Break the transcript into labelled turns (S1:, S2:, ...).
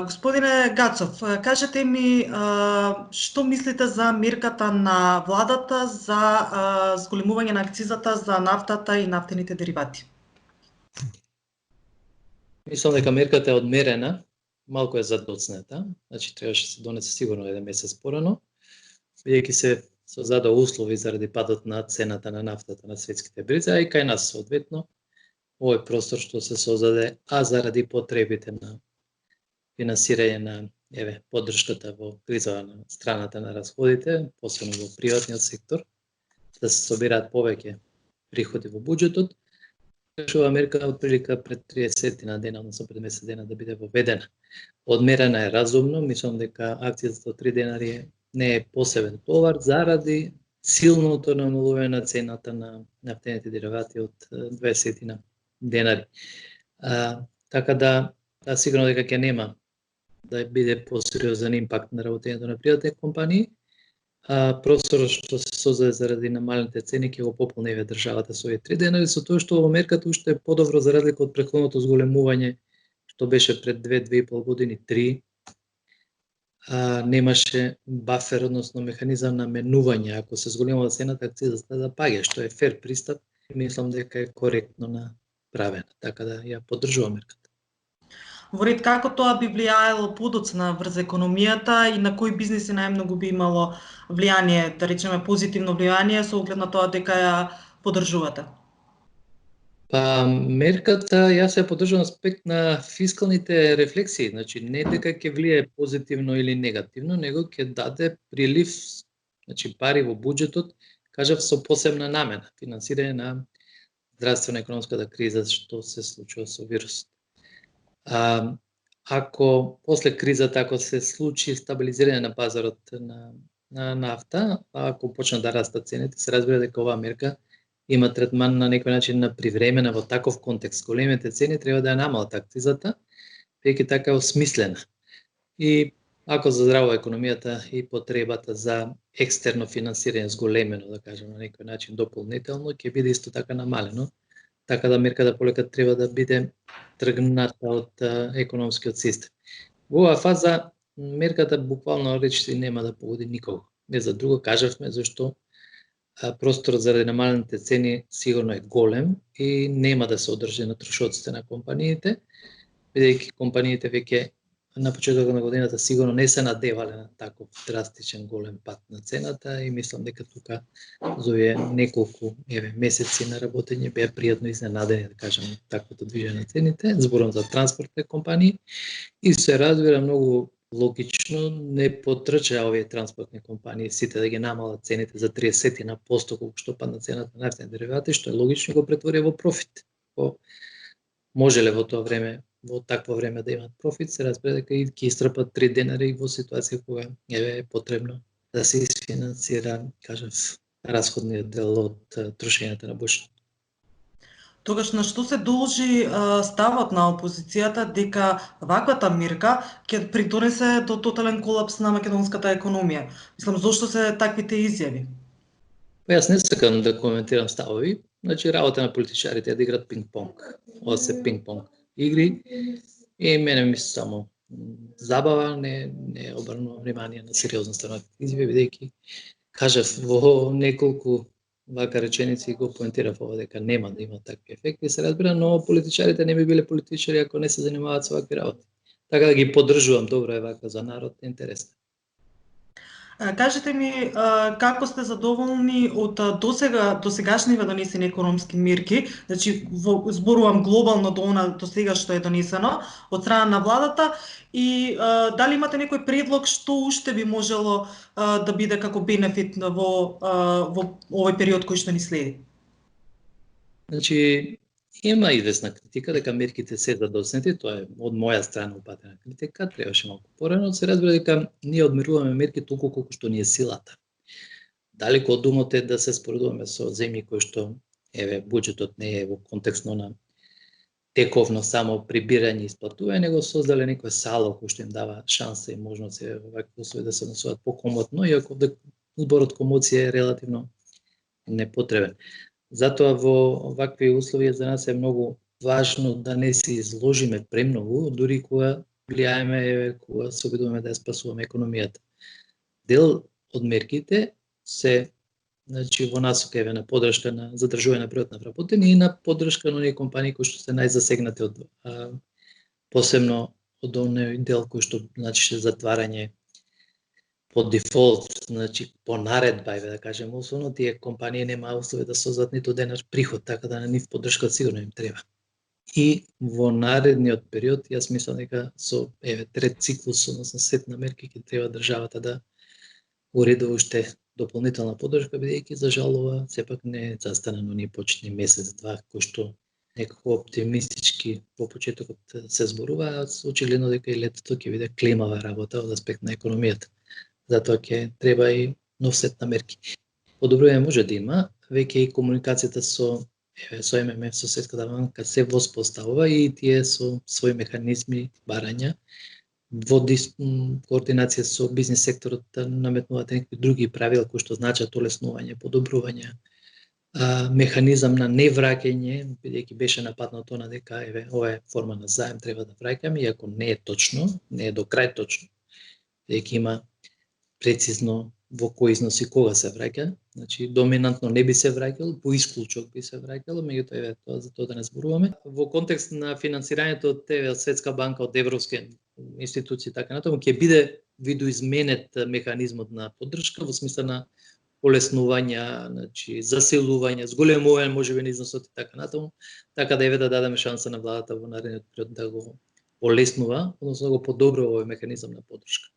S1: Господине Гацов, кажете ми што мислите за мерката на владата за зголемување на акцизата за нафтата и нафтените деривати?
S2: Мислам дека мерката е одмерена, малку е задоцната, значи требаше се донесе сигурно еден месец порано, бидејќи се создадоа услови заради падот на цената на нафтата на светските берзи, а и кај нас соодветно овој простор што се создаде, а заради потребите на финансирање на поддршката во криза на страната на расходите, посебно во приватниот сектор, да се собираат повеќе приходи во буџетот. Ова мерка отприлика пред 30 на дена, односно пред месец дена да биде воведена. Одмерена е разумно, мислам дека акцијата од 3 денари не е посебен товар заради силното намалување на цената на нафтените деривати од 20 на денари. Така да сигурно дека ќе нема да биде посериозен импакт на работењето на приватни компании. Просторот што се создаде заради намалените цени ќе го пополни државата со овие 3 денари, со тоа што во мерката уште е подобро за разлика од претходното зголемување што беше пред 2,5 години, 3. Немаше бафер, односно механизам на менување, ако се зголемува цената, акцизата да паѓа, што е фер пристап и мислам дека е коректно направено, така да ја поддржувам мерката.
S1: Во ред, како тоа би влијаело подоцна врз економијата и на кои бизниси најмногу би имало влијание, да речеме позитивно влијание, со оглед на тоа дека ја поддржувате?
S2: Мерката јас ја поддржувам аспект на фискалните рефлексии, значи не дека ќе влијае позитивно или негативно, него ќе даде прилив, значи пари во буџетот, кажав со посебна намена, финансирање на здравствено-економската криза што се случува со вирусот. Ако после кризата, ако се случи стабилизирање на пазарот на нафта, ако почнат да растат цените, се разбира дека оваа мерка има третман на некој начин на привремена во таков контекст. Големите цени треба да ја намалат акцизата, веќе така е осмислена. И ако заздравува економијата и потребата за екстерно финансирање зголемено, да кажем, на некој начин дополнително, ќе биде исто така намалено. Така да мерката полека треба да биде тргната од економскиот систем. Во оваа фаза мерката буквално речиси нема да погоди никого. Не за друго кажавме зашто просторот заради намалените цени сигурно е голем и нема да се одржи на трошоците на компаниите, бидејќи компаниите веќе на почетокот на годината сигурно не се надевале на таков драстичен голем пат на цената и мислам дека тука за овие неколку месеци на работење беа пријатно изненадени, да кажем, таквото движење на цените, зборам за транспортни компании и се разбира многу логично не потрчаа овие транспортни компании сите да ги намалат цените за 30% колку што падна цената на нафтени деривати, што е логично го претворија во профит. Можеле во тоа време, во такво време да имат профит, се разбира дека и ќе истрпат 3 денари во ситуација кога е потребно да се изфинансира, кажав, расходниот дел од трошењата на буџетот.
S1: Тогаш на што се должи ставот на опозицијата дека ваквата мерка ќе придонесе до тотален колапс на македонската економија? Мислам, зошто се таквите изјави?
S2: Јас не сакам да коментирам ставови, значи работа на политичарите е да играат пинг-понг. Ова се пинг-понг игри и мене ми се само забава, не обрнувам внимание на сериозноста на изјави, бидејќи кажав во неколку вака реченици го поентирав ова дека нема да има такви ефекти, се разбира, но политичарите не би биле политичари ако не се занимаваат со вакви работи. Така да ги поддржувам, добро е вака за народ, интересно.
S1: Кажете ми како сте задоволни од досегашниве донесени економски мерки, значи зборувам глобално до сега што е донесено од страна на владата и дали имате некој предлог што уште би можело да биде како бенефит во овој период кој што ни следи?
S2: Значи има известна критика дека мерките се задоснети, тоа е од моја страна упатена критика, требаше малку порано, се разбира дека ние одмеруваме мерки толку колку што ни е силата. Далеку од умот е да се споредуваме со земји кои што буџетот не е во контекстно на тековно само прибирање и исплатување, него создале некој сало кој што им дава шанса и можност во вакви услови да се однесуваат покомотно, иако зборот комоција е релативно непотребен. Затоа во вакви услови за нас е многу важно да не се изложиме премногу, дури кога влијаеме кога се обидуваме да ја спасуваме економијата. Дел од мерките се во насока на поддршка на задржување на бројот на вработени и на поддршка на оние компании кои што се најзасегнати од посебно од оној дел кој што значи затварање по дефолт, значи по наредба, да кажем, условно тие компании немаа услови да создадат ниту денар приход, така да на нив поддршка сигурно им треба. И во наредниот период, јас мислам дека со трет циклус, односно сет на мерки ќе треба државата да уредува уште дополнителна поддршка, бидејќи за жал ова сепак не е застана на оние почетни месец-два кои што некако оптимистички во почетокот се зборува, а очигледно дека и летото ќе биде климава работа од аспект на економијата. Затоа ќе треба и нов сет на мерки. Подобрување може да има, веќе и комуникацијата со ММФ, со Светската банка се воспоставува и тие со своји механизми барања во координација со бизнис секторот наметнуваат некои други правила кои што значат олеснување, подобрување, механизам на невраќање, бидејќи беше нападнато на дека ова е форма на заем, треба да враќаме, иако не е точно, не е до крај точно, бидејќи има прецизно во кој износ и кога се враќа, значи доминантно не би се враќало, по исклучок би се враќало, меѓутоа за тоа да не зборуваме. Во контекст на финансирањето од Светска банка, од европски институции така натаму, ќе биде видоизменет механизмот на поддршка во смисла на олеснување, значи заселување, зголемување можеби на износот и така натаму, така да дадеме шанса на владата во наредниот период да го олеснува, односно да го подобрува овој механизам на поддршка.